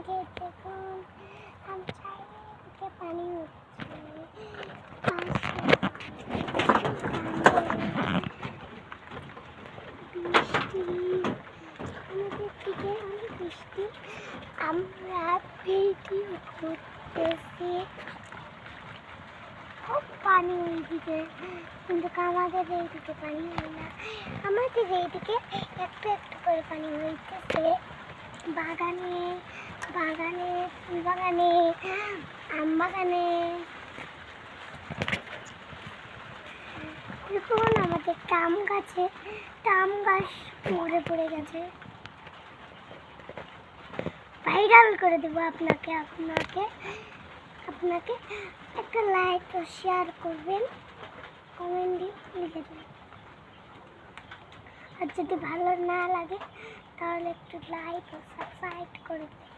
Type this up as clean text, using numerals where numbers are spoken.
যে দেখুন আমি চারিদিকে পানি হচ্ছে, বৃষ্টি আমাদের দিকে অনেক বৃষ্টি। আমরা ভিডিও করতেছি, খুব পানি ওইদিকে, কিন্তু আমাদের এইদিকে পানি হয় না। আমাদের এইদিকে একটু একটু করে পানি হইতেছে বাগানে, বাগানে, ফুল বাগানে, আম বাগানে। দেখুন আমাদের টাম গাছে টাম গাছ মরে পড়ে গেছে। ভাইরাল করে দেবো আপনাকে আপনাকে আপনাকে একটা লাইক ও শেয়ার করবেন, কমেন্টে লিখে দেবেন। আর যদি ভালো না লাগে তাহলে একটু লাইক ও সাবস্ক্রাইব করে দেবেন।